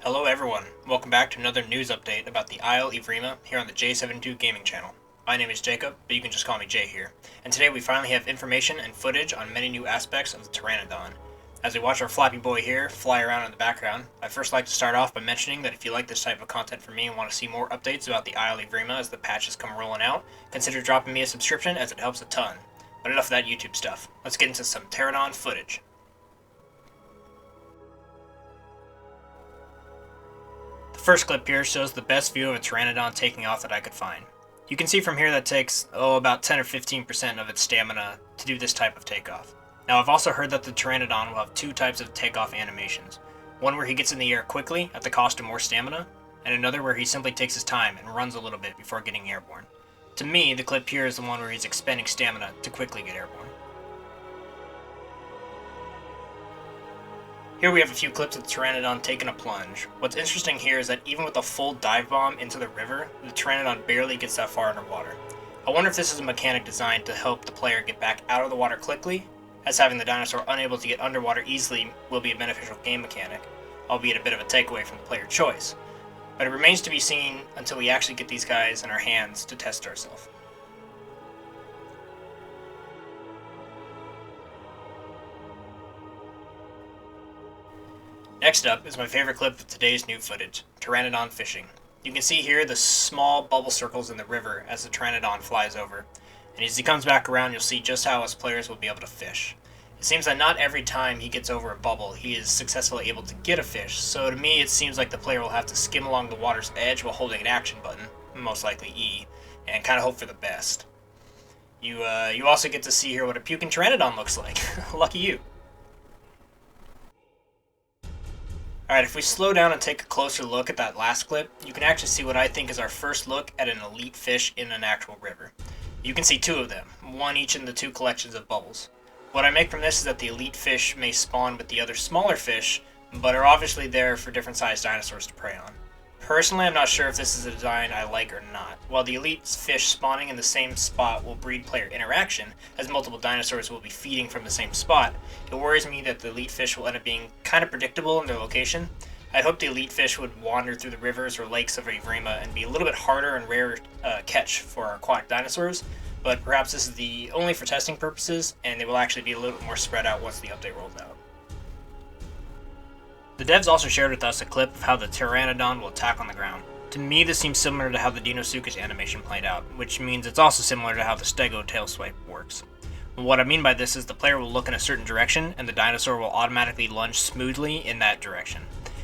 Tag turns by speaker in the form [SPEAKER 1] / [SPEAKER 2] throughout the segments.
[SPEAKER 1] Hello everyone, welcome back to another news update about the Isle Evrima here on the J72 Gaming channel. My name is Jacob, but you can just call me Jay here, and today we finally have information and footage on many new aspects of the Pteranodon. As we watch our flappy boy here fly around in the background, I'd first like to start off by mentioning that if you like this type of content from me and want to see more updates about the Isle Evrima as the patches come rolling out, consider dropping me a subscription as it helps a ton. But enough of that YouTube stuff, let's get into some Pteranodon footage. The first clip here shows the best view of a Pteranodon taking off that I could find. You can see from here that it takes, about 10 or 15% of its stamina to do this type of takeoff. Now I've also heard that the Pteranodon will have two types of takeoff animations. One where he gets in the air quickly at the cost of more stamina, and another where he simply takes his time and runs a little bit before getting airborne. To me, the clip here is the one where he's expending stamina to quickly get airborne. Here we have a few clips of the Pteranodon taking a plunge. What's interesting here is that even with a full dive bomb into the river, the Pteranodon barely gets that far underwater. I wonder if this is a mechanic designed to help the player get back out of the water quickly, as having the dinosaur unable to get underwater easily will be a beneficial game mechanic, albeit a bit of a takeaway from the player choice. But it remains to be seen until we actually get these guys in our hands to test ourselves. Next up is my favorite clip of today's new footage, Pteranodon fishing. You can see here the small bubble circles in the river as the Pteranodon flies over, and as he comes back around you'll see just how us players will be able to fish. It seems that not every time he gets over a bubble he is successfully able to get a fish, so to me it seems like the player will have to skim along the water's edge while holding an action button, most likely E, and kind of hope for the best. You also get to see here what a puking Pteranodon looks like. Lucky you. Alright, if we slow down and take a closer look at that last clip, you can actually see what I think is our first look at an elite fish in an actual river. You can see two of them, one each in the two collections of bubbles. What I make from this is that the elite fish may spawn with the other smaller fish, but are obviously there for different sized dinosaurs to prey on. Personally, I'm not sure if this is a design I like or not. While the elite fish spawning in the same spot will breed player interaction, as multiple dinosaurs will be feeding from the same spot, it worries me that the elite fish will end up being kind of predictable in their location. I'd hope the elite fish would wander through the rivers or lakes of Evrima and be a little bit harder and rarer catch for our aquatic dinosaurs, but perhaps this is the only for testing purposes, and they will actually be a little bit more spread out once the update rolls out. The devs also shared with us a clip of how the Pteranodon will attack on the ground. To me, this seems similar to how the Deinosuchus animation played out, which means it's also similar to how the Stego tail swipe works. What I mean by this is the player will look in a certain direction, and the dinosaur will automatically lunge smoothly in that direction.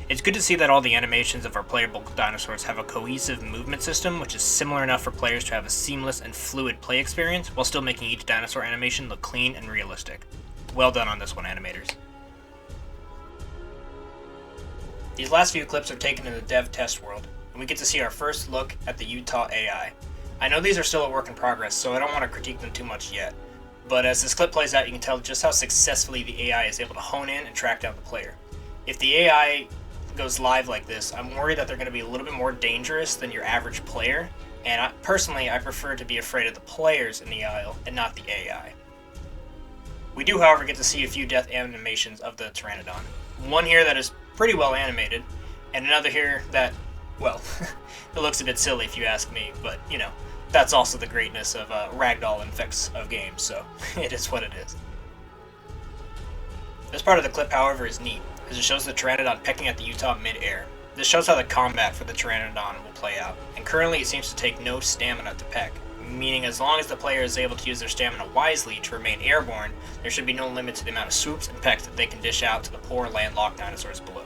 [SPEAKER 1] It's good to see that all the animations of our playable dinosaurs have a cohesive movement system, which is similar enough for players to have a seamless and fluid play experience, while still making each dinosaur animation look clean and realistic. Well done on this one, animators. These last few clips are taken in the dev test world, and we get to see our first look at the Utah AI. I know these are still a work in progress, so I don't want to critique them too much yet, but as this clip plays out you can tell just how successfully the AI is able to hone in and track down the player. If the AI goes live like this, I'm worried that they're going to be a little bit more dangerous than your average player, and I prefer to be afraid of the players in the Isle and not the AI. We do, however, get to see a few death animations of the Pteranodon. One here that is pretty well animated, and another here that, well, it looks a bit silly if you ask me, but, that's also the greatness of ragdoll effects of games, so it is what it is. This part of the clip, however, is neat, as it shows the Pteranodon pecking at the Utah mid-air. This shows how the combat for the Pteranodon will play out, and currently it seems to take no stamina to peck, meaning as long as the player is able to use their stamina wisely to remain airborne, there should be no limit to the amount of swoops and pecks that they can dish out to the poor landlocked dinosaurs below.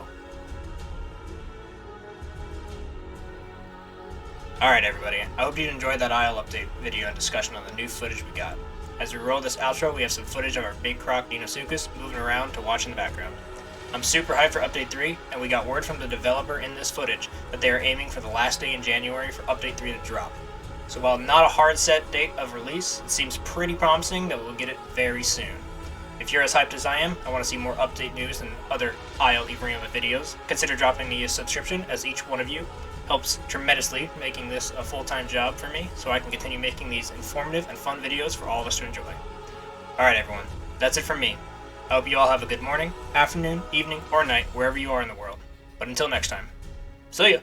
[SPEAKER 1] Alright everybody, I hope you enjoyed that Isle update video and discussion on the new footage we got. As we roll this outro, we have some footage of our big croc Deinosuchus moving around to watch in the background. I'm super hyped for Update 3, and we got word from the developer in this footage that they are aiming for the last day in January for Update 3 to drop. So while not a hard set date of release, it seems pretty promising that we'll get it very soon. If you're as hyped as I am, I want to see more update news and other Isle Evrima videos, consider dropping me a subscription, as each one of you helps tremendously, making this a full-time job for me, so I can continue making these informative and fun videos for all of us to enjoy. Alright everyone, that's it from me. I hope you all have a good morning, afternoon, evening, or night, wherever you are in the world. But until next time. See ya!